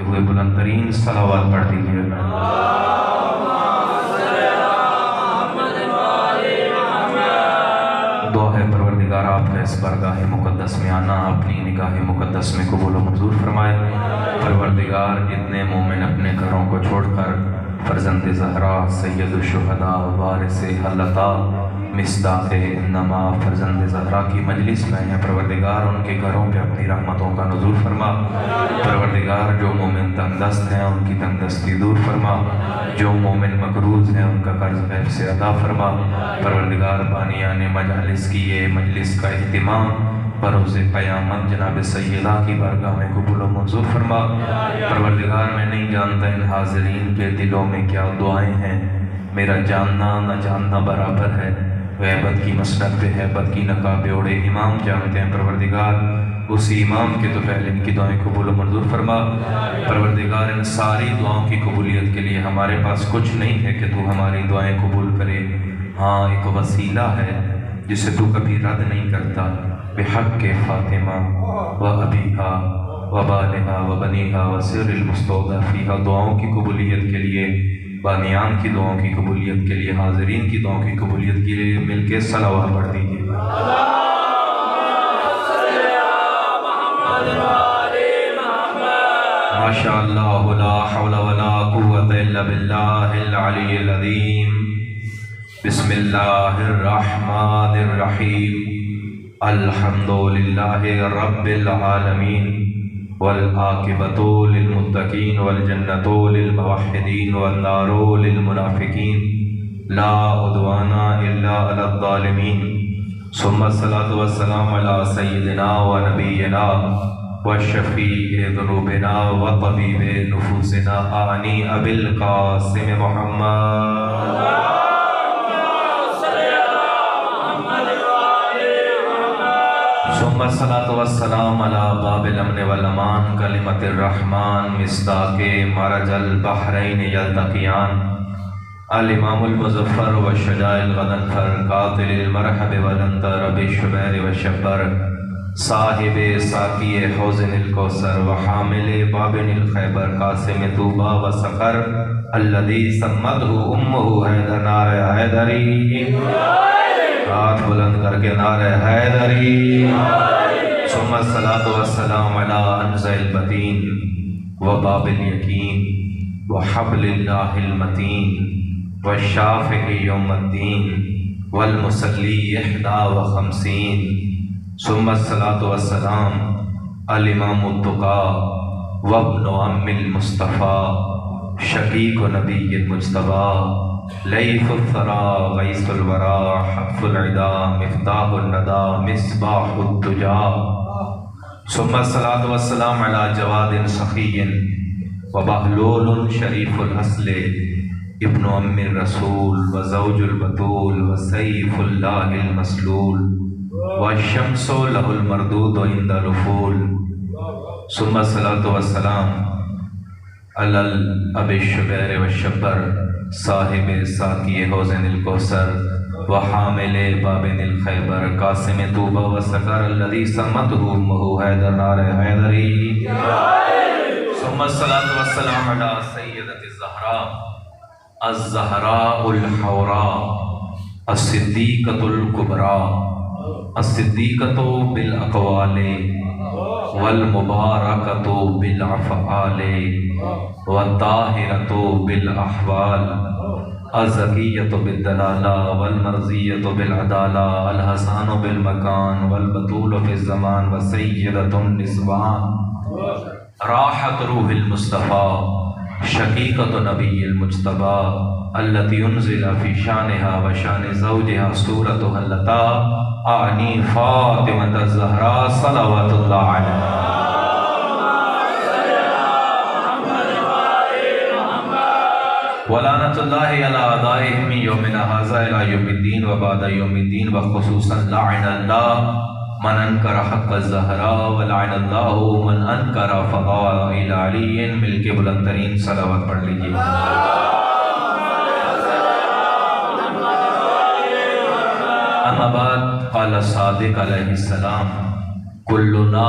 ہوئے بلند ترین صلوات پڑھ دیجیے. دعا ہے پروردگار آپ کا اس بارگاہ مقدس میں آنا اپنی نگاہ مقدس میں قبول و منظور فرمائے. پروردگار جتنے مومن اپنے گھروں کو چھوڑ کر فرزند زہرا سید الشہداء وارث حلتا مصداق انما فرزند زہرا کی مجلس میں ہیں، پروردگار ان کے گھروں پہ اپنی رحمتوں کا نزول فرما. پروردگار جو مومن تنگ دست ہیں ان کی تنگ دستی دور فرما، جو مومن مقروض ہیں ان کا قرض غیب سے ادا فرما. پروردگار بانیان مجالس کی یہ مجلس کا اہتمام بروز قیامت جناب سیدہ کی بارگاہ میں قبول و منظور فرما. پروردگار میں نہیں جانتا ان حاضرین کے دلوں میں کیا دعائیں ہیں، میرا جاننا نہ جاننا برابر ہے. غیبت کی مسند پہ ہے، بد کی نقاب اوڑے امام جانتے ہیں. پروردگار اسی امام کے تو پہلے ان کی دعائیں قبول و منظور فرما. پروردگار ان ساری دعاؤں کی قبولیت کے لیے ہمارے پاس کچھ نہیں ہے کہ تو ہماری دعائیں قبول کرے. ہاں ایک وسیلہ ہے جسے تو کبھی رد نہیں کرتا. بحق فاطمہ و ابیہا و بالہا و بنیہا و سر المستودع فیہا. دعاؤں کی قبولیت کے لیے، بانیان کی دعاؤں کی قبولیت کے لیے، حاضرین کی دعاؤں کی قبولیت کے لیے مل کے صلوات پڑھ دیجیے. ماشاء اللہ لا حول ولا قوة الا باللہ العلی العظیم. بسم اللہ الرحمن الرحیم. الحمد للہ رب العالمین والعاقبۃ للمتقین والجنۃ للموحدین والنار للمنافقین لا عدوان الا علی الظالمین. ثم الصلاۃ والسلام علی سیدنا و نبینا وشفیع ذنوبنا وطبیب نفوسنا آنی ابی القاسم محمد. ثم الصلاۃ والسلام علی باب الامن والامان کلمۃ الرحمن مصداق مرج البحرین یلتقیان. الامام المظفر والشجاع الغضنفر قاتل المرحب والانطر بالشبیر والشبر صاحب ساقی حوض الکوثر وحامل بابن الخیبر قاسم طوبى وسقر الذي سمته امه حیدر. نعرہ حیدری، ہاتھ بلند کر کے نعرہ حیدری. ثم الصلاۃ والسلام علی انزع البطین وباب الیقین وحبل اللہ المتین والشافع یوم الدین والمصلی 51. ثم الصلاۃ والسلام الامام التقی وابن عم المصطفى شقیق نبی المجتبی لیث الثرى غیث الورى حق العدا مفتاح الندى مصباح الدجى. ثم الصلاۃ والسلام علی جواد سخی وبہلول شریف الاصل ابن ام الرسول وزوج البتول وسیف اللہ المسلول والشمس له المردود عند الافول. ثم الصلاۃ والسلام علی ابی الشبیر والشبر صاحب ساقی حوض الکوثر وحامل بابن الخیبر قاسم طوبى وسقر الذي سمته امه حیدر. نعرہ حیدری. ثم الصلاۃ والسلام علی سیدۃ الزہراء الزہراء الحوراء الصدیقۃ الکبریٰ الصدیقۃ بالاقوال والمبارکۃ بالافعال والطاہرۃ بالاحوال الزکیۃ بالدلالہ والمرضیۃ بالعدالہ الحسان بالمکان والبطول فی الزمان وسیدۃ النسوان راحت روح المصطفیٰ شقیقۃ نبی المجتبی التي انزل فی شانها وشان زوجها سورة اللتی اعنی فاطمة الزہراء صلوات اللہ علیہ. ولعنت اللہ علی اعدائهم من یومنا ھذا الی یوم الدین وبعد یوم الدین وخصوصا لعن اللہ من انکر حق الزہراء ولعن اللہ من انکر فضائل علی. مل کے بلند ترین صلوات پڑھ لیجیے. اما بعد قال صادق علیہ السلام کلنا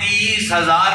30,000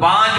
5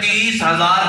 30,000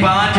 5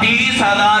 30,000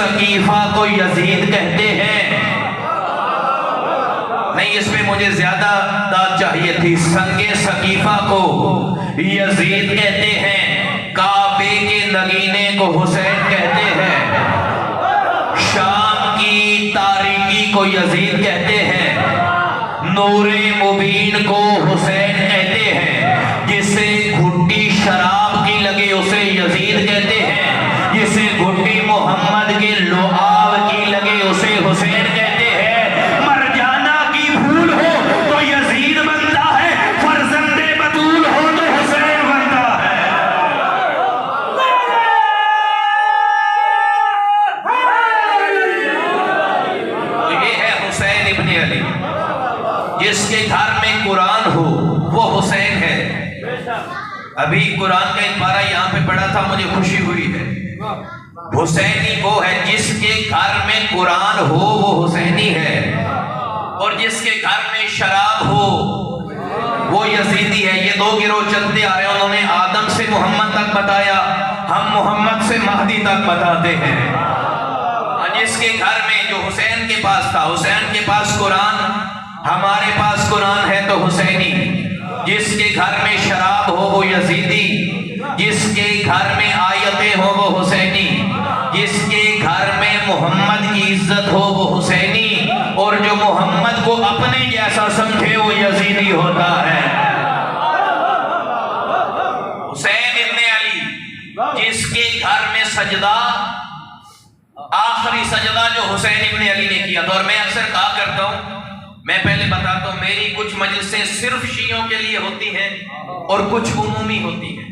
سقیفہ کو یزید کہتے ہیں. نہیں، اس میں مجھے زیادہ داد چاہیے تھی. سنگ سقیفہ کو یزید کہتے ہیں. کعبے کے نگینے کو حسین کہتے ہیں. شام کی تاریکی کو یزید کہتے ہیں. نور مبین کو حسین کہتے ہیں. جسے گھٹی شراب کی لگے اسے یزید کہتے ہیں. جسے گھٹی محمد کے لعاب کی لگے اسے حسین کہتے ہیں. مرجانہ کی بھول ہو تو یزید بنتا ہے، فرزند بطول ہو تو حسین بنتا ہے. تو یہ ہے حسین ابن علی. جس کے گھر میں قرآن ہو وہ حسین ہے. ابھی قرآن کا ایک پارہ یہاں پہ پڑھا تھا، مجھے خوشی ہوئی ہے. حسینی وہ ہے جس کے گھر میں قرآن ہو وہ حسینی ہے، اور جس کے گھر میں شراب ہو وہ یزیدی ہے. یہ دو گروہ چلتے آ رہے ہیں. انہوں نے آدم سے محمد تک بتایا، ہم محمد سے مہدی تک بتاتے ہیں. جس کے گھر میں، جو حسین کے پاس تھا، حسین کے پاس قرآن، ہمارے پاس قرآن ہے تو حسینی. جس کے گھر میں شراب ہو وہ یزیدی. جس کے گھر میں آیتیں ہو وہ حسینی. جس کے گھر میں محمد کی عزت ہو وہ حسینی. اور جو محمد کو اپنے جیسا سمجھے وہ یزیدی ہوتا ہے. حسین ابن علی جس کے گھر میں سجدہ، آخری سجدہ جو حسین ابن علی نے کیا تھا. اور میں اکثر کہا کرتا ہوں، میں پہلے بتاتا ہوں، میری کچھ مجلسیں صرف شیعوں کے لیے ہوتی ہیں اور کچھ عمومی ہوتی ہیں.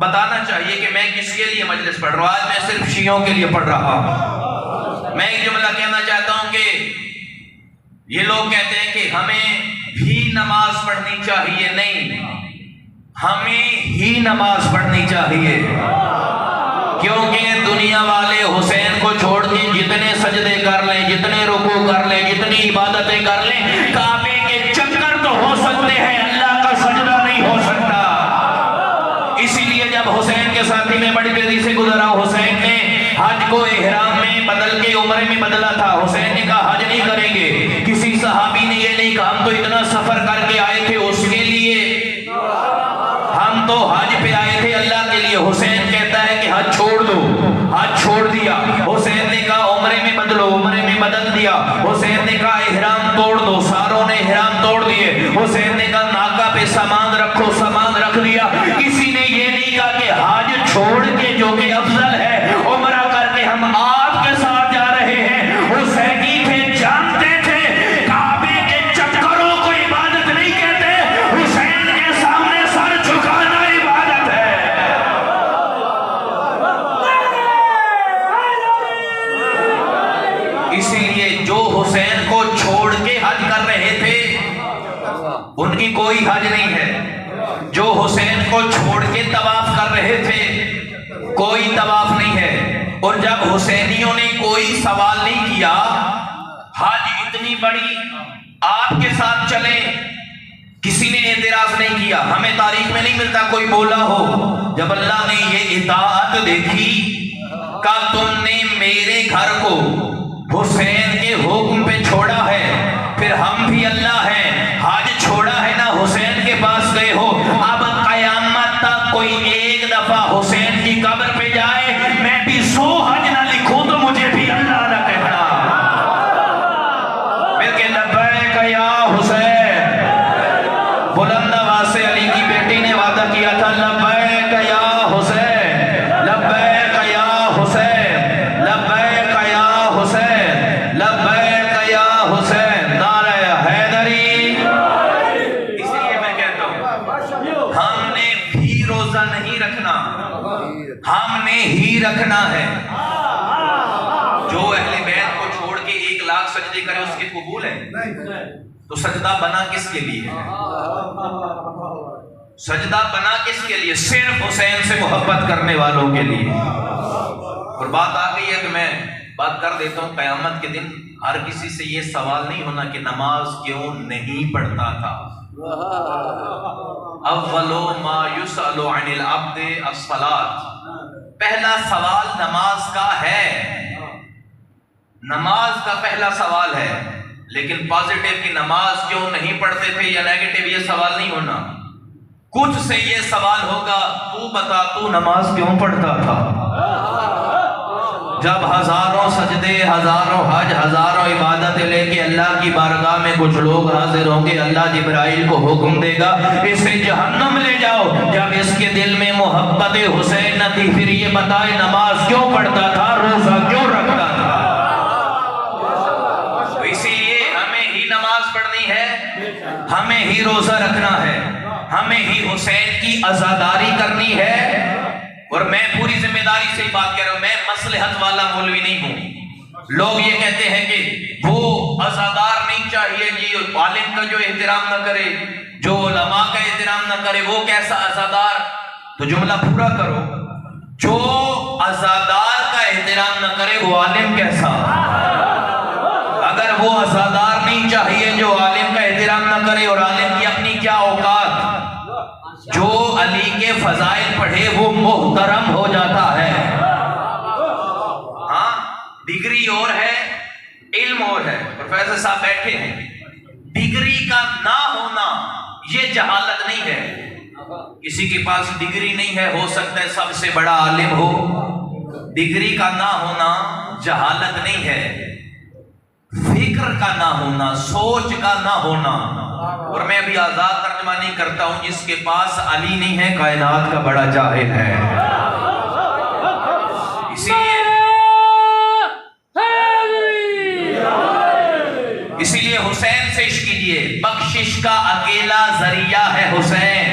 بتانا چاہیے کہ میں کس کے لیے مجلس پڑھ رہا ہوں. آج میں صرف شیعوں کے لیے پڑھ رہا ہوں. میں ایک جملہ کہنا چاہتا ہوں کہ یہ لوگ کہتے ہیں کہ ہمیں بھی نماز پڑھنی چاہیے. نہیں، ہمیں ہی نماز پڑھنی چاہیے. کیونکہ دنیا والے حسین کو چھوڑ کے جتنے سجدے کر لیں، جتنے رکوع کر لیں، جتنی عبادتیں کر لیں، کعبے کے چکر تو ہو سکتے ہیں، اللہ کا سجدہ نہیں ہو سکتا. اسی لیے جب حسین کے ساتھی میں بڑی تیزی سے گزرا، حسین نے حج کو احرام میں بدل کے عمرے میں بدلا تھا. حسین نے کہا حج نہیں کریں گے. کسی صحابی نے یہ نہیں کہا ہم تو اتنا سفر کر کے آئے تھے اس کے لیے، ہم تو حج پہ آئے تھے اللہ کے لیے. حسین کہتا ہے کہ حج چھوڑ دو. حج چھوڑ دیا. حسین نے کہا عمرے میں بدلو، عمرے میں بدل دیا. حسین نے کہا احرام توڑ دو، ساروں نے احرام توڑ دیے. حسین نے کہا ناکا پہ سامان رکھو، سامان رکھ دیا. کسی نے یہ نہیں کہا کہ حج چھوڑ کے جو کہ افضل ہے عمرہ کر کے ہم آپ کے ساتھ جا رہے ہیں. حسینی تھے، جانتے تھے کعبے کے چکروں کو عبادت نہیں کہتے. حسین کے سامنے سر جھکانا عبادت ہے. اسی لیے جو حسین کو چھوڑ کے حج کر رہے تھے ان کی کوئی حج نہیں ہے. جو حسین کو چھوڑ کے طواف کر رہے تھے کوئی طواف نہیں ہے. اور جب حسینیوں نے کوئی سوال نہیں کیا، حج اتنی بڑی آپ کے ساتھ چلیں، کسی نے اعتراض نہیں کیا. ہمیں تاریخ میں نہیں ملتا کوئی بولا ہو. جب اللہ نے یہ اطاعت دیکھی، کہا تم نے میرے گھر کو حسین کے حکم پہ چھوڑا ہے، پھر ہم بھی اللہ ہیں، حج چھوڑا ہے نا، حسین کے پاس گئے ہو. اب قیامت تک کوئی ایک دفعہ حسین کی قبر پہ جائے، میں بھی 100 حج نہ لکھوں تو مجھے بھی اللہ نہ کہنا. بلکہ لبیک یا حسین. بلند آواز سے علی کی بیٹی نے وعدہ کیا تھا، لبیک یا حسین، لبیک یا حسین، لبیک یا حسین، لبیک یا حسین. نعرہ حیدری. اس لیے میں کہتا ہوں ہم نے بھی روزہ نہیں رکھنا، ہم نے ہی رکھنا ہے. جو اہل بیت کو چھوڑ کے 1 لاکھ سجدے کرے اس کے قبول ہے. تو سجدہ بنا کس کے لیے؟ سجدہ بنا کس کے لیے؟ صرف حسین سے محبت کرنے والوں کے لیے. اور بات آ گئی ہے کہ میں بات کر دیتا ہوں. قیامت کے دن ہر کسی سے یہ سوال نہیں ہونا کہ نماز کیوں نہیں پڑھتا تھا. اول ما یسأل عن العبد الصلاۃ. پہلا سوال نماز کا ہے. نماز کا پہلا سوال ہے، لیکن پازیٹیو کی نماز کیوں نہیں پڑھتے تھے یا نیگیٹو یہ سوال نہیں ہونا، کچھ سے یہ سوال ہوگا تو بتا تو نماز کیوں پڑھتا تھا؟ جب ہزاروں سجدے، ہزاروں حج، ہزاروں عبادتیں لے کے اللہ کی بارگاہ میں کچھ لوگ حاضر ہوں گے، اللہ جبرائیل کو حکم دے گا اسے جہنم لے جاؤ۔ جب اس کے دل میں محبت حسین نہ تھی، پھر یہ بتائے نماز کیوں پڑھتا تھا، روزہ کیوں رکھتا تھا؟ تو اسی لیے ہمیں ہی نماز پڑھنی ہے، ہمیں ہی روزہ رکھنا ہے، ہمیں ہی حسین کی عزاداری کرنی ہے۔ اور میں پوری ذمہ داری سے بات کر رہا ہوں، میں مصلحت والا مولوی نہیں ہوں۔ لوگ یہ کہتے ہیں کہ وہ عزادار نہیں چاہیے جی، عالم کا جو احترام نہ کرے، جو علماء کا احترام نہ کرے وہ کیسا عزادار؟ تو جملہ پورا کرو، جو عزادار کا احترام نہ کرے وہ عالم کیسا؟ اگر وہ عزادار نہیں چاہیے جو عالم کا احترام نہ کرے، اور عالم کی اپنی کیا اوقات، جو علی کے فضائل پڑھے وہ محترم ہو جاتا ہے۔ ہاں، ڈگری اور ہے، علم اور ہے۔ پروفیسر صاحب بیٹھے ہیں، ڈگری کا نہ ہونا یہ جہالت نہیں ہے۔ کسی کے پاس ڈگری نہیں ہے، ہو سکتا ہے سب سے بڑا عالم ہو۔ ڈگری کا نہ ہونا جہالت نہیں ہے، فکر کا نہ ہونا، سوچ کا نہ ہونا۔ اور میں ابھی آزاد ترجمہ نہیں کرتا ہوں، جس کے پاس علی نہیں ہے کائنات کا بڑا جاہل ہے۔ اسی لیے حسین سے عشق کیجیے، بخشش کا اکیلا ذریعہ ہے حسین۔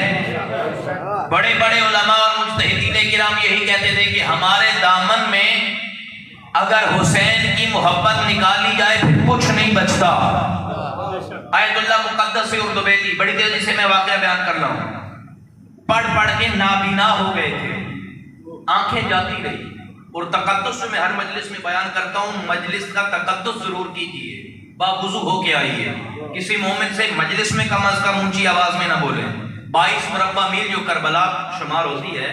بڑے بڑے علماء اور مجتہدین کرام یہی کہتے تھے کہ ہمارے دامن میں اگر حسین کی محبت نکالی جائے پھر کچھ نہیں بچتا۔ آیت اللہ مقدس اردبیلی، بڑی تیزی سے میں واقعہ بیان کر رہا ہوں، پڑھ پڑھ کے نابینا ہو گئے تھے، آنکھیں جاتی رہی۔ اور تقدس میں ہر مجلس میں بیان کرتا ہوں، مجلس کا تقدس ضرور کیجیے، باوضو ہو کے آئیے، کسی مومن سے مجلس میں کم از کم اونچی آواز میں نہ بولیں۔ 22 مربع میل جو کربلا شمار ہوتی ہے،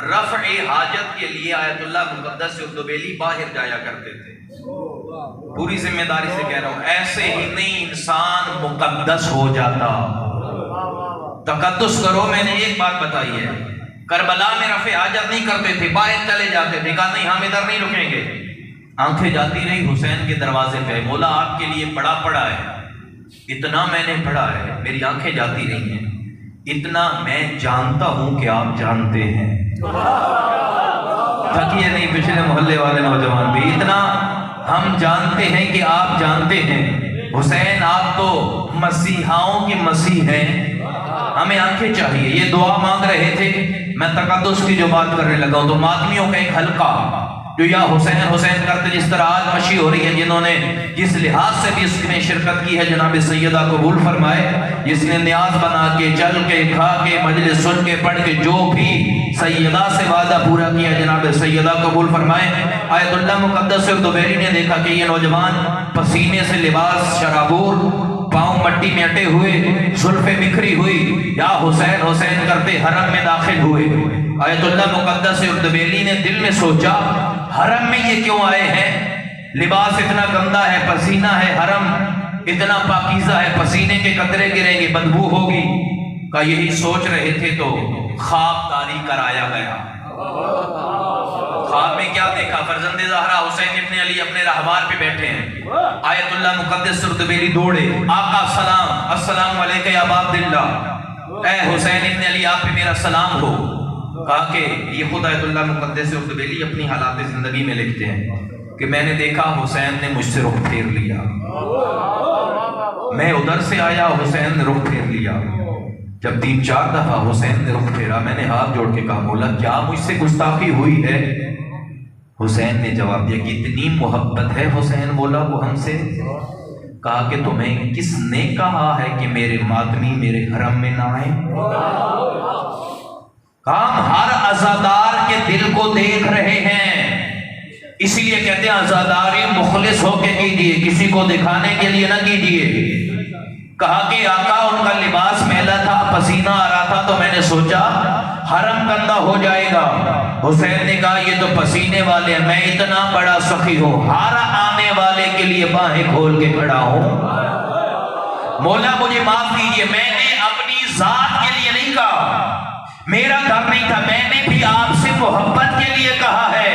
رفع حاجت کے لیے آیت اللہ مقدس اردبیلی باہر جایا کرتے تھے۔ پوری ذمہ داری سے کہہ رہا ہوں، ایسے ہی نہیں انسان مقدس ہو جاتا۔ تقدس کرو۔ میں نے ایک بات بتائی ہے، کربلا میں رفع حاجت نہیں کرتے تھے، باہر چلے جاتے تھے، کہا نہیں ہم ادھر نہیں رکیں گے۔ آنکھیں جاتی رہی حسین کے دروازے پہ، مولا آپ کے لیے بڑا پڑا ہے، اتنا میں نے پڑھا ہے، میری آنکھیں جاتی رہی ہیں، اتنا میں جانتا ہوں کہ آپ جانتے ہیں۔ تھکیے نہیں پچھلے محلے والے نوجوان بھی، اتنا ہم جانتے ہیں کہ آپ جانتے ہیں۔ حسین آپ تو مسیحاؤں کے مسیح ہیں، ہمیں آنکھیں چاہیے۔ یہ دعا مانگ رہے تھے، میں تقدس کی جو بات کرنے لگا ہوں تو ماتمیوں کا ایک حلقہ جو یا حسین حسین کرتے، جس طرح آج مشی ہو رہی ہے، جنہوں نے جس لحاظ سے بھی اس میں شرکت کی ہے جناب سیدہ قبول فرمائے، جس نے نیاز بنا کے چل کے کھا کے مجلس سن کے پڑھ کے جو بھی سیدہ سے وعدہ پورا کیا جناب سیدہ قبول فرمائے۔ آیت اللہ مقدس اردبیلی نے دیکھا کہ یہ نوجوان پسینے سے لباس شرابور، پاؤں مٹی میں اٹے ہوئے، زلفیں بکھری ہوئی، یا حسین حسین کرتے حرم میں داخل ہوئے۔ آیت اللہ مقدس اردبیلی نے دل میں سوچا حرم میں یہ کیوں آئے ہیں؟ لباس اتنا گندا ہے، پسینہ ہے، حرم اتنا پاکیزہ ہے، پسینے کے قطرے گریں گے، بدبو ہوگی۔ کا یہی سوچ رہے تھے تو خواب طاری کرایا گیا۔ خواب میں کیا دیکھا؟ فرزند زہرا حسین ابن علی اپنے رہبار پہ بیٹھے ہیں۔ آیت اللہ مقدس اردبیلی دوڑے، آقا سلام، السلام علیکہ یا ابا عبداللہ، اے حسین ابن علی آپ پہ میرا سلام ہو۔ کہا کہ یہ خود آیت اللہ مقدس اردبیلی اپنی حالات زندگی میں لکھتے ہیں کہ میں نے دیکھا حسین نے مجھ سے رخ پھیر لیا، میں ادھر سے آیا، حسین نے رخ پھیر لیا۔ جب 3-4 دفعہ حسین نے رخ پھیرا، میں نے ہاتھ جوڑ کے کہا مولا کیا مجھ سے گستاخی ہوئی ہے؟ حسین نے جواب دیا کتنی محبت ہے حسین مولا وہ ہم سے۔ کہا کہ تمہیں کس نے کہا ہے کہ میرے ماتمی میرے حرم میں نہ آئیں؟ ہم ہر عزادار کے دل کو دیکھ رہے ہیں، اسی لیے کہتے ہیں عزاداری مخلص ہو کے کیجیے، کسی کو دکھانے کے لیے نہ کیجیے۔ کہا کہ آقا ان کا لباس میلا تھا، پسینہ آ رہا تھا، تو میں نے سوچا حرم گندا ہو جائے گا۔ حسین نے کہا یہ تو پسینے والے ہیں، میں اتنا بڑا سخی ہوں، ہر آنے والے لیے باہیں کھول کے کھڑا ہوں. مولا مجھے معاف کیجئے، میں نے اپنی ذات کے لیے نہیں کہا، میرا گھر نہیں تھا، میں نے بھی آپ سے محبت کے لیے کہا ہے.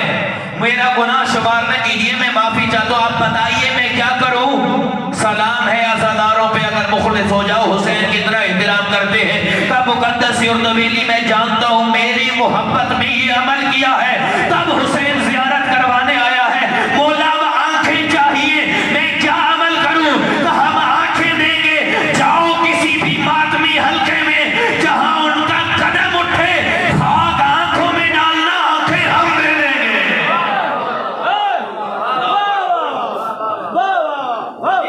میرا گناہ شمار نہ کیجئے، میں معافی چاہتا ہوں. آپ بتائیے میں کیا کروں؟ سلام ہے عزاداروں پہ، اگر مخلص ہو جاؤ، حسین کتنا احترام کرتے ہیں. تب مقدس اردبیلی میں جانتا ہوں میری محبت میں یہ عمل کیا ہے، تب حسین زیارت کروانے آیا ہے. مولا وہ آنکھیں چاہیے، میں کیا عمل کروں؟ تو ہم آنکھیں دیں گے، جاؤ کسی بھی ماتمی حلقے میں جہاں ان کا قدم اٹھے، خاک آنکھوں میں ڈالنا، آنکھیں ہم دے دیں گے.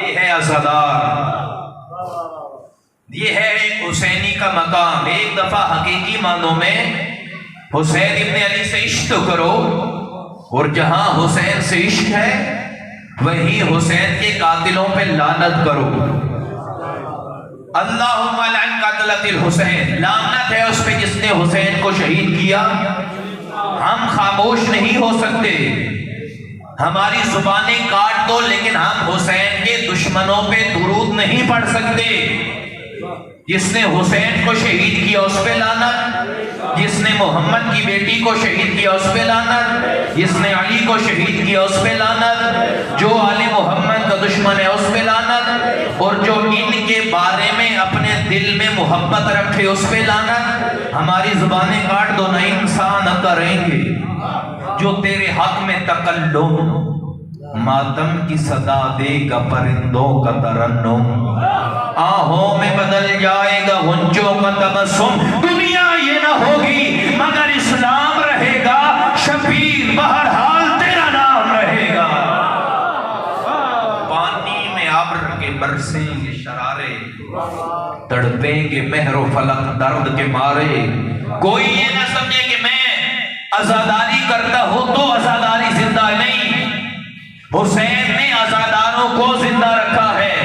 یہ ہے عزادار، یہ ہے ایک حسینی کا مقام. ایک دفعہ حقیقی معنوں میں حسین ابن علی سے عشق کرو، اور جہاں حسین سے عشق ہے وہیں حسین کے قاتلوں پہ لعنت کرو. اللہم لعن قاتلۃ الحسین، لعنت ہے اس پہ جس نے حسین کو شہید کیا. ہم خاموش نہیں ہو سکتے، ہماری زبانیں کاٹ دو، لیکن ہم حسین کے دشمنوں پہ درود نہیں پڑھ سکتے. جس نے حسین کو شہید کیا اس پہ لعنت، جس نے محمد کی بیٹی کو شہید کیا اس پہ لعنت، جس نے علی کو شہید کیا اس پہ لعنت، جو آل محمد کا دشمن ہے اس پہ لعنت، اور جو ان کے بارے میں اپنے دل میں محبت رکھے اس پہ لعنت. ہماری زبانیں کاٹ دو، نہ انسان کریں گے جو تیرے حق میں تکلم، ماتم کی صدا دے گا پرندوں کا ترنم، آہوں میں بدل جائے گا غنچوں کا تبسم. دنیا یہ نہ ہوگی مگر اسلام رہے گا، شبیر بہرحال تیرا نام رہے گا. پانی میں ابر کے برسیں گے شرارے، تڑپیں گے مہر و فلک درد کے مارے. کوئی یہ نہ سمجھے کہ میں عزاداری کرتا ہوں تو عزاداری زندہ نہیں. حسین نے عزاداروں کو زندہ رکھا ہے،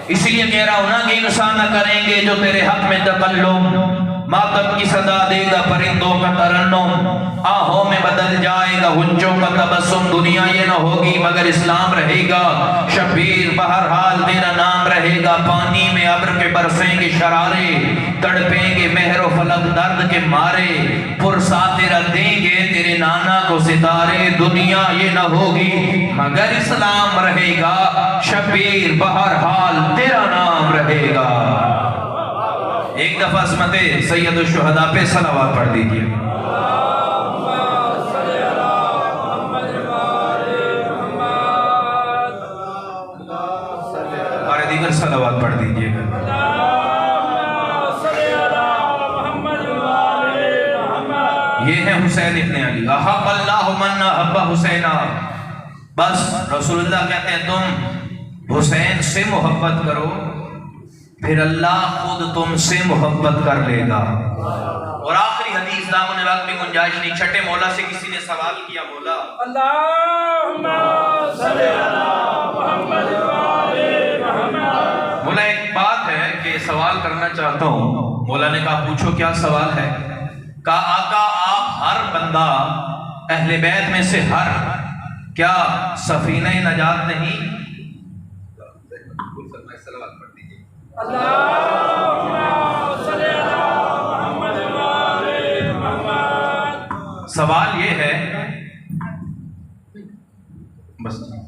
اس لیے کہہ رہا ہوں نا کہ انسان نہ کریں گے جو تیرے حق میں تکلم، ماتم کی صدا دے گا پرندوں کا ترنم، آہوں میں بدل جائے گا غنچوں کا تبسم. دنیا یہ نہ ہوگی مگر اسلام رہے گا، شبیر بہرحال تیرا نام رہے گا. پانی میں ابر کے برسیں گے شرارے، تڑپیں گے مہر و فلک درد کے مارے، پرسا تیرا دیں گے تیرے نانا کو ستارے. دنیا یہ نہ ہوگی مگر اسلام رہے گا، شبیر بہرحال تیرا نام رہے گا. ایک دفعہ عظمت سید الشہداء پہ صلوات پڑھ دیجئے. اور دیگر صلوات پڑھ دیجئے. یہ ہے حسین ابن علی. احب اللہ من احب حسینا. بس رسول اللہ کہتے ہیں تم حسین سے محبت کرو، پھر اللہ خود تم سے محبت کر لے گا. اور آخری حدیث دامن وقت میں گنجائش نہیں. چھٹے مولا سے کسی نے سوال کیا، مولا اللہم صلی علی محمد وآل محمد. مولا ایک بات ہے کہ سوال کرنا چاہتا ہوں. مولا نے کہا پوچھو کیا سوال ہے. کہا آقا آپ ہر بندہ اہل بیت میں سے ہر کیا سفینہ نجات نہیں؟ اللہم صلی علی محمد وآل محمد. سوال یہ ہے بس نعرہ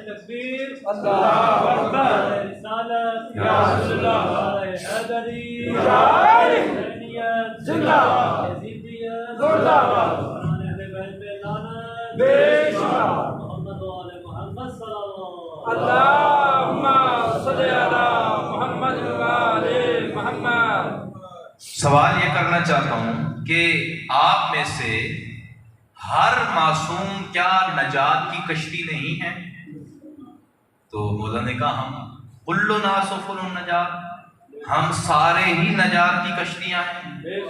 تکبیر، اللہ اکبر، رسالت یا رسول اللہ، حیدری حسینیت زندہ باد، یزیدیت زندہ باد، اہل بیت پہ لعنت بے شمار، محمد و آل محمد صلی اللہ. اللہم صلی علی محمد و آل محمد. سوال یہ کرنا چاہتا ہوں کہ آپ میں سے ہر معصوم کیا نجات کی کشتی نہیں ہے؟ تو مولا نے کہا ہم کل ناسفل النجات، ہم سارے ہی نجات کی کشتیاں ہیں.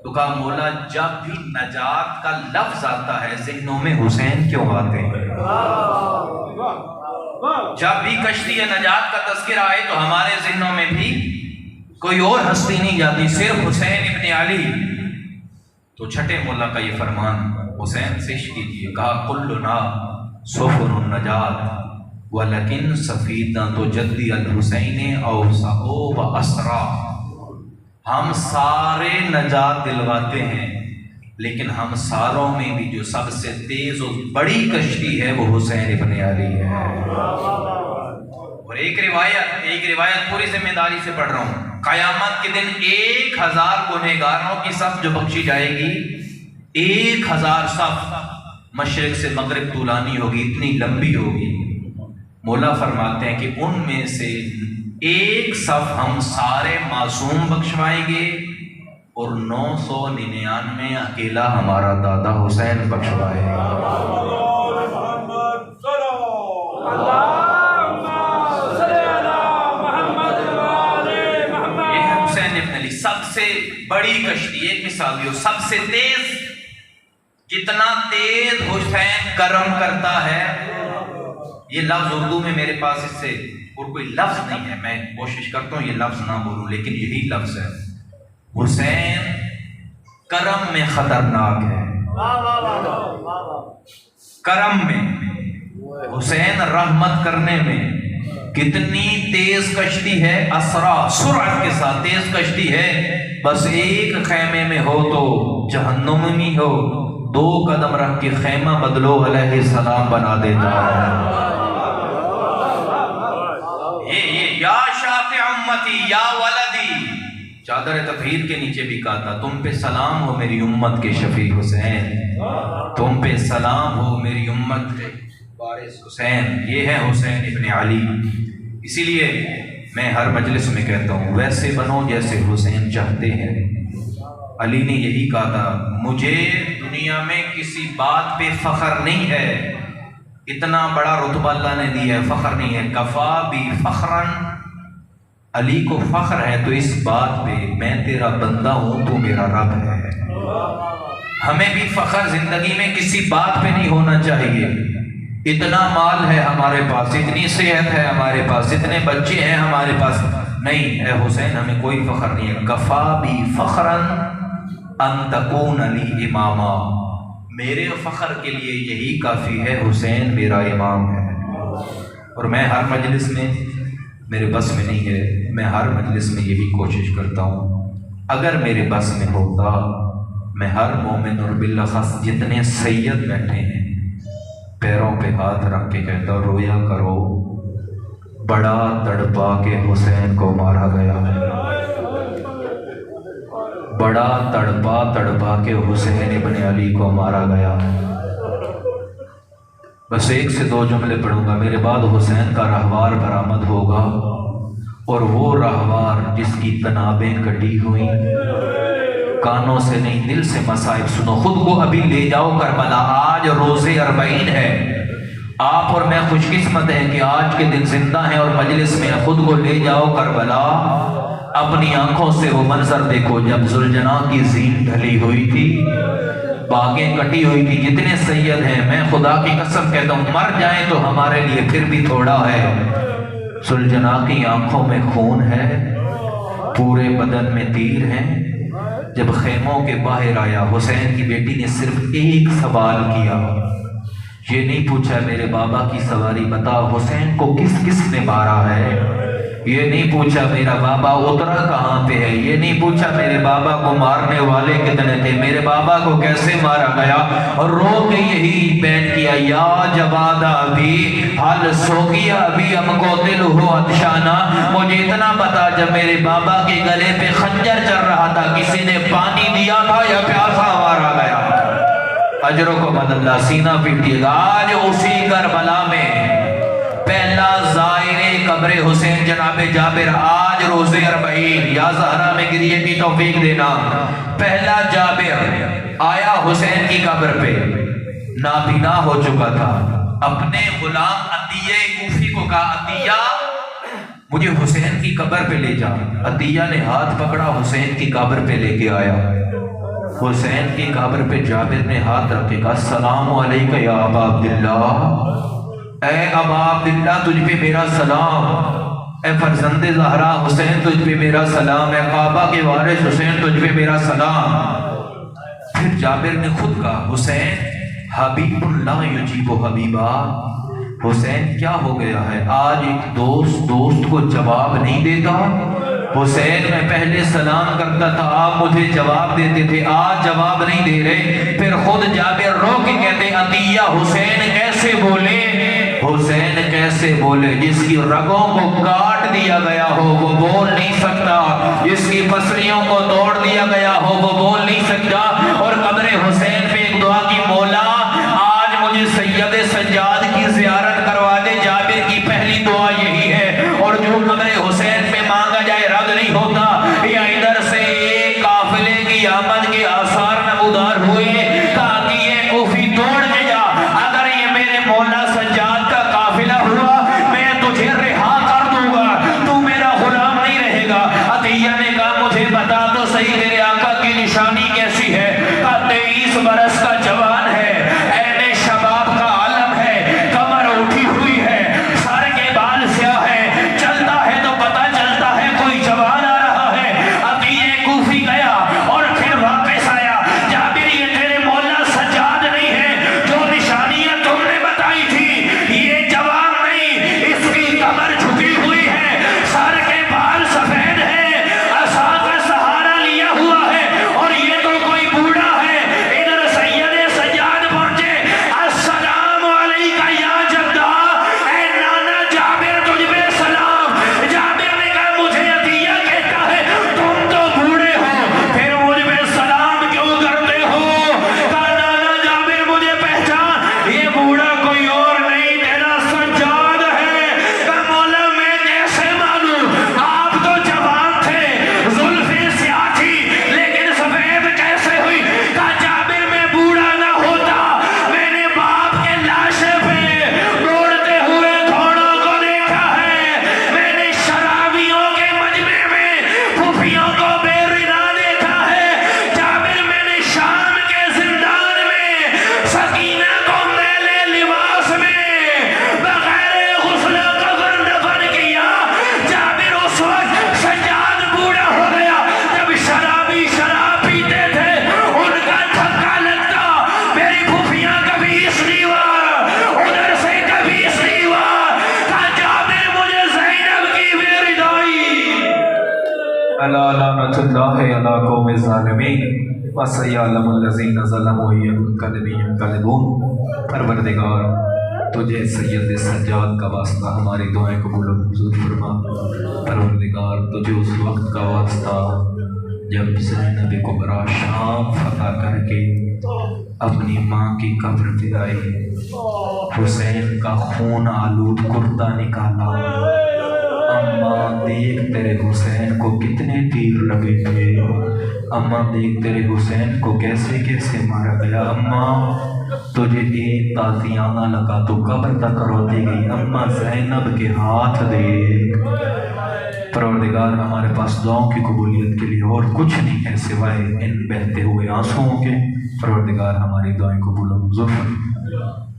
تو کہا مولا جب بھی نجات کا لفظ آتا ہے ذہنوں میں حسین کیوں آتے ہیں؟ جب بھی کشتی نجات کا تذکرہ آئے تو ہمارے ذہنوں میں بھی کوئی اور ہستی نہیں جاتی، صرف حسین ابن علی۔ تو چھٹے مولا کا یہ فرمان حسین سے عشق کیجیے، کہا کلنا سفن النجات ولکن سفینہ تو جدی الحسین اوسع و اسرا۔ ہم سارے نجات دلواتے ہیں، لیکن ہم ساروں میں بھی جو سب سے تیز اور بڑی کشتی ہے وہ حسین ابن علی ہے۔ اور ایک روایت پوری ذمہ داری سے پڑھ رہا ہوں، قیامت کے دن 1000 گنہگاروں کی صف جو بخشی جائے گی، 1000 صف مشرق سے مغرب طولانی ہوگی، اتنی لمبی ہوگی۔ مولا فرماتے ہیں کہ ان میں سے ایک صف ہم سارے معصوم بخشوائیں گے، اور 999 اکیلا ہمارا دادا حسین بخشوائے گا۔ یہ ہے حسین ابن علی، سب سے بڑی کشتی۔ ایک مثال دیو، سب سے تیز، جتنا تیز حسین کرم کرتا ہے۔ یہ لفظ اردو میں میرے پاس اس سے اور کوئی لفظ نہیں ہے، میں کوشش کرتا ہوں یہ لفظ نہ بولوں، لیکن یہی لفظ ہے، حسین کرم میں خطرناک ہے۔ کرم میں، حسین رحمت کرنے میں کتنی تیز کشتی ہے، اسرا، سرعت کے ساتھ تیز کشتی ہے۔ بس ایک خیمے میں ہو تو جہنم میں ہو، 2 قدم رکھ کے خیمہ بدلو علیہ السلام بنا دیتا ہے۔ یا شافع امتی یا ولدی، چادر تطہیر کے نیچے بھی کہا تھا، تم پہ سلام ہو میری امت کے شفیع حسین، تم پہ سلام ہو میری امت کے وارث حسین۔ یہ ہے حسین ابن علی۔ اسی لیے میں ہر مجلس میں کہتا ہوں، ویسے بنو جیسے حسین چاہتے ہیں۔ علی نے یہی کہا تھا، مجھے دنیا میں کسی بات پہ فخر نہیں ہے، اتنا بڑا رتبہ اللہ نے دیا ہے، فخر نہیں ہے۔ کفا بھی فخرن، علی کو فخر ہے تو اس بات پہ میں تیرا بندہ ہوں، تو میرا رب ہے۔ ہمیں بھی فخر زندگی میں کسی بات پہ نہیں ہونا چاہیے، اتنا مال ہے ہمارے پاس، اتنی صحت ہے ہمارے پاس، اتنے بچے ہیں ہمارے پاس، نہیں اے حسین ہمیں کوئی فخر نہیں ہے۔ کفا بھی فخرن ان تکون علی اماما، میرے فخر کے لیے یہی کافی ہے، حسین میرا امام ہے۔ اور میں ہر مجلس میں، میرے بس میں نہیں ہے، میں ہر مجلس میں یہی کوشش کرتا ہوں، اگر میرے بس میں ہوتا میں ہر مومن اور بالاخص جتنے سید بیٹھے ہیں پیروں پہ ہاتھ رکھ کے کہتا رویا کرو، بڑا تڑپا کے حسین کو مارا گیا، بڑا تڑپا کے حسین ابن علی کو مارا گیا۔ بس 1 سے 2 جملے پڑھوں گا، میرے بعد حسین کا رہوار برآمد ہوگا، اور وہ رہوار جس کی تنابیں کٹی ہوئی، کانوں سے نہیں دل سے مصائب سنو، خود کو ابھی لے جاؤ کربلا، آج روز 40 ہے، آپ اور میں خوش قسمت ہیں کہ آج کے دن زندہ ہیں اور مجلس میں، خود کو لے جاؤ کربلا، اپنی آنکھوں سے وہ منظر دیکھو جب ذوالجناح کی زین ڈھلی ہوئی تھی، باغیں کٹی ہوئی تھی، جتنے سید ہیں میں خدا کی قسم کہتا ہوں مر جائیں تو ہمارے لیے پھر بھی تھوڑا ہے، ذوالجناح کی آنکھوں میں خون ہے، پورے بدن میں تیر ہیں۔ جب خیموں کے باہر آیا حسین کی بیٹی نے صرف ایک سوال کیا، یہ نہیں پوچھا میرے بابا کی سواری بتا حسین کو کس کس نے مارا ہے، یہ نہیں پوچھا میرا بابا اترا کہاں پہ ہے، یہ نہیں پوچھا میرے بابا کو مارنے والے کتنے تھے، میرے بابا کو کیسے مارا گیا، اور رو کے یہی بیان کیا، یا جواد ابھی حل سوگیا ابھی ہم کو دل ہو اتشانا، مجھے اتنا پتا جب میرے بابا کے گلے پہ خنجر چل رہا تھا کسی نے پانی دیا تھا یا پیاسا مارا گیا۔ اجروں کو مد اللہ سینہ پیٹیے گا، آج اسی کربلا میں پہلا زائر قبر حسین جناب جابر، آج روز 40 یا زہرا میں گریے کی توفیق دینا، پہلا جابر آیا حسین کی قبر پہ، نابینا ہو چکا تھا، اپنے غلام عطیہ کوفی کو کہا عطیہ مجھے حسین کی قبر پہ لے جا، عطیہ نے ہاتھ پکڑا حسین کی قبر پہ لے کے آیا، حسین کی قبر پہ جابر نے ہاتھ رکھ کے کہا السلام علیکہ یا ابا عبداللہ، اے ابا عبداللہ تجھ پہ میرا سلام، اے فرزند زہرا حسین تجھ پہ میرا سلام، اے کعبہ کے وارث حسین تجھ پہ میرا سلام۔ پھر جابر نے خود کہا حسین حبیب لا یجیب حبیبا، حسین کیا ہو گیا ہے آج ایک دوست کو جواب نہیں دیتا؟ حسین میں پہلے سلام کرتا تھا آپ مجھے جواب دیتے تھے، آج جواب نہیں دے رہے۔ پھر خود جابر رو کے کہتے عطیہ حسین کیسے بولے، حسین کیسے بولے، جس کی رگوں کو کاٹ دیا گیا ہو وہ بول نہیں سکتا، جس کی پسلیوں کو توڑ دیا گیا ہو وہ بول نہیں سکتا۔ اور قبر حسین پہ ایک دعا کی، مولا آج مجھے سید سجاد کی زیارت کروا دے، جابر کی پہلی دعا یہی ہے۔ اور جو قبر حسین پہ مانگا جائے رد نہیں ہوتا۔ یا ادھر سے ایک قافلے کی آمد کے آثار نمودار ہوئے، کہا کہ یہ کوفی توڑ کے جا، اگر یہ میرے مولا سجاد کا قافلہ ہوا میں تجھے رہا کر دوں گا، تو میرا غلام نہیں رہے گا۔ عطیہ نے کہا مجھے بتا تو صحیح تیرے آقا کی نشانی کیسی ہے؟ کہا 23 برس کا جوان ہے، عین شباب کا عالم ہے، کمر اٹھی ہوئی ہے، سر کے بال سیاہ ہے، چلتا ہے تو پتہ چلتا ہے کوئی جوان آ رہا ہے۔ عطیہ کوفی گیا اور پھر واپس آیا، جابر یہ تیرے مولا سجاد نہیں ہے، جو نشانیاں تم نے بتائی تھی یہ جوان نہیں، اس کی کمر جھکی ہوئی ہے، سر کے بال سفید ہیں، عصا کا سہارا لیا ہوا ہے، اور یہ تو کوئی بوڑھا ہے۔ ادھر سید سجاد پہنچے، السلام علیکہ یا جدہ، اے نانا جابر تجھ پہ سلام۔ جابر نے کہا مجھے عطیہ کہتا ہے تم تو بوڑھے ہو، پھر مجھ پہ سلام کیوں کرتے ہو؟ کہا نانا جابر مجھے پہچان، یہ بوڑھا کوئی اور نہیں تیرا سجاد ہے۔ کہا مولا میں کیسے مانوں، آپ تو جوان تھے، زلفیں سیاہ تھی لیکن سفید کیسے ہوئی؟ کہا جابر میں بوڑھا نہ ہوتا، میں نے باپ کے لاشے پہ دوڑتے ہوئے گھوڑوں کو دیکھا ہے، میں نے شرابیوں کے مجمع میں پھوپھیوں کو بے رنا دیکھا ہے، جابر میں نے شام کے زندان میں سکینہ کو میلے لباس میں بغیر غسل و کفن دفن کیا۔ جابر اس وقت سجاد بوڑھا ہو گیا جب شرابی شراب پیتے تھے، ان کا دھکا لگتا، میری پھوپھیاں کبھی اس نہیں ہوا، ادھر سے کبھی اس نہیں ہوا۔ کہا جابر مجھے زینب کی بے ردائی۔ الا لعنت اللہ علی قوم الظالمین وسیعلم الذین ظلموا ینقلبون ینقلبون۔ پروردگار تجھے سید سجاد کا واسطہ ہماری دعائیں قبول و منظور فرما۔ پروردگار تجھے اس وقت کا واسطہ جب زینب کبریٰ شام فتح کر کے اپنی ماں کی قبر پہ آئی، حسین کا خون آلود کرتا نکالا، اماں دیکھ تیرے حسین کو کتنے تیر لگے تھے، اماں دیکھ تیرے حسین کو کیسے کیسے مارا گیا، اماں تجھے ایک تازیانہ لگا تو قبر تک روتی گئی، اماں زینب کے ہاتھ دیکھ۔ پروردگار ہمارے پاس دعاؤں کی قبولیت کے لیے اور کچھ نہیں ہے سوائے ان بہتے ہوئے آنسوؤں کے۔ پروردگار ہماری دعائیں قبول و منظور فرما۔